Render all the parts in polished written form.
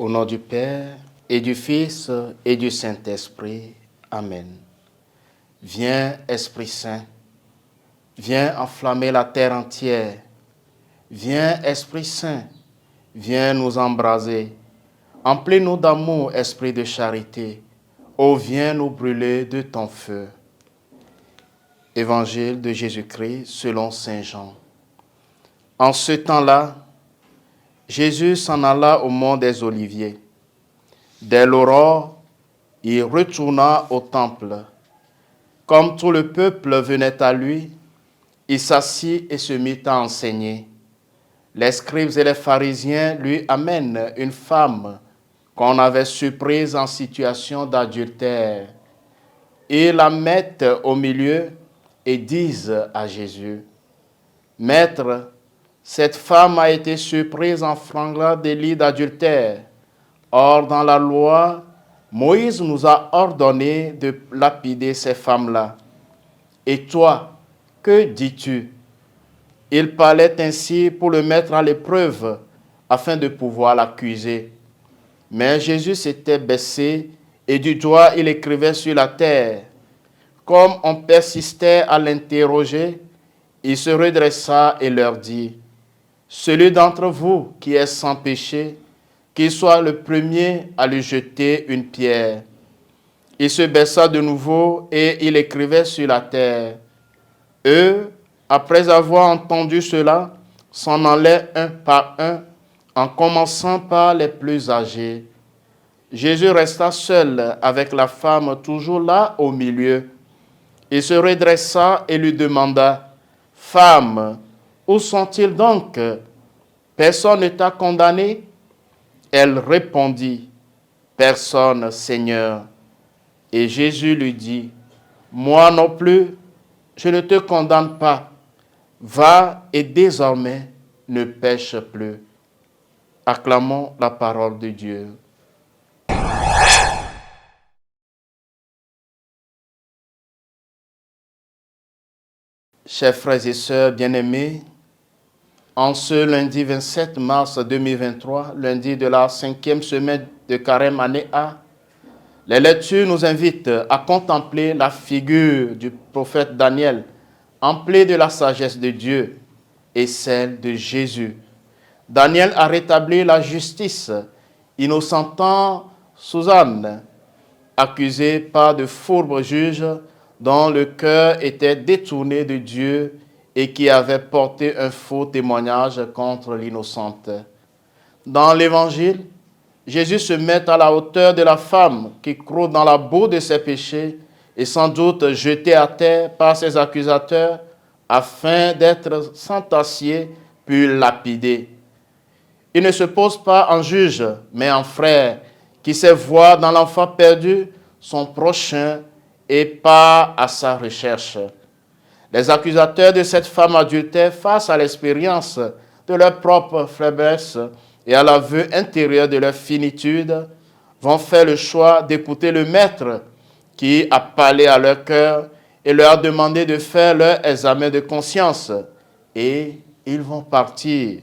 Au nom du Père, et du Fils, et du Saint-Esprit. Amen. Viens, Esprit Saint, viens enflammer la terre entière. Viens, Esprit Saint, viens nous embraser. Emplis-nous d'amour, Esprit de charité. Ô viens nous brûler de ton feu. Évangile de Jésus-Christ selon saint Jean. En ce temps-là, Jésus s'en alla au mont des Oliviers. Dès l'aurore, il retourna au temple. Comme tout le peuple venait à lui, il s'assit et se mit à enseigner. Les scribes et les pharisiens lui amènent une femme qu'on avait surprise en situation d'adultère. Ils la mettent au milieu et disent à Jésus, « Maître, cette femme a été surprise en flagrant délit d'adultère. Or, dans la loi, Moïse nous a ordonné de lapider ces femmes-là. Et toi, que dis-tu » Il parlait ainsi pour le mettre à l'épreuve, afin de pouvoir l'accuser. Mais Jésus s'était baissé et du doigt il écrivait sur la terre. Comme on persistait à l'interroger, il se redressa et leur dit, « Celui d'entre vous qui est sans péché, qu'il soit le premier à lui jeter une pierre. » Il se baissa de nouveau et il écrivait sur la terre. Eux, après avoir entendu cela, s'en allaient un par un, en commençant par les plus âgés. Jésus resta seul avec la femme toujours là au milieu. Il se redressa et lui demanda, « Femme, où sont-ils donc? Personne ne t'a condamné ?» Elle répondit, « Personne, Seigneur. » Et Jésus lui dit, « Moi non plus, je ne te condamne pas. Va et désormais ne pêche plus. » Acclamons la parole de Dieu. Chers frères et sœurs bien-aimés, en ce lundi 27 mars 2023, lundi de la 5e semaine de Carême année A, les lectures nous invitent à contempler la figure du prophète Daniel, emplie de la sagesse de Dieu et celle de Jésus. Daniel a rétabli la justice, innocentant Suzanne, accusée par de fourbes juges dont le cœur était détourné de Dieu et qui avait porté un faux témoignage contre l'innocente. Dans l'Évangile, Jésus se met à la hauteur de la femme qui croule dans la boue de ses péchés et sans doute jetée à terre par ses accusateurs afin d'être sentassiée puis lapidée. Il ne se pose pas en juge, mais en frère qui sait voir dans l'enfant perdu son prochain et part à sa recherche. Les accusateurs de cette femme adultère, face à l'expérience de leur propre faiblesse et à l'aveu intérieur de leur finitude, vont faire le choix d'écouter le maître qui a parlé à leur cœur et leur a demandé de faire leur examen de conscience. Et ils vont partir.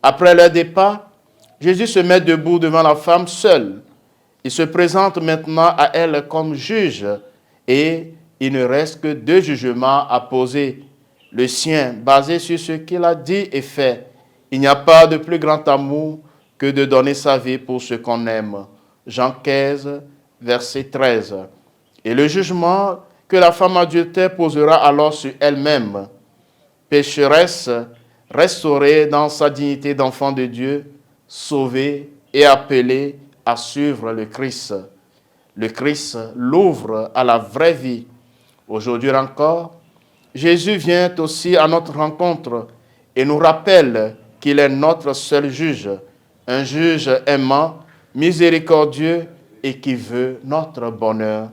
Après leur départ, Jésus se met debout devant la femme seule. Il se présente maintenant à elle comme juge et il ne reste que 2 jugements à poser. Le sien, basé sur ce qu'il a dit et fait. Il n'y a pas de plus grand amour que de donner sa vie pour ce qu'on aime. Jean 15, verset 13. Et le jugement que la femme adultère posera alors sur elle-même. Pécheresse, restaurée dans sa dignité d'enfant de Dieu, sauvée et appelée à suivre le Christ. Le Christ l'ouvre à la vraie vie. Aujourd'hui encore, Jésus vient aussi à notre rencontre et nous rappelle qu'il est notre seul juge, un juge aimant, miséricordieux et qui veut notre bonheur.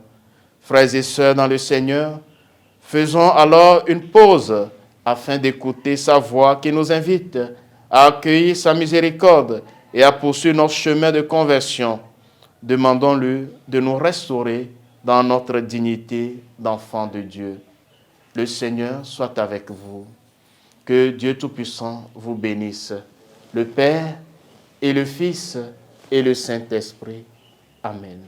Frères et sœurs dans le Seigneur, faisons alors une pause afin d'écouter sa voix qui nous invite à accueillir sa miséricorde et à poursuivre notre chemin de conversion. Demandons-lui de nous restaurer dans notre dignité d'enfant de Dieu. Le Seigneur soit avec vous. Que Dieu Tout-Puissant vous bénisse, le Père et le Fils et le Saint-Esprit. Amen.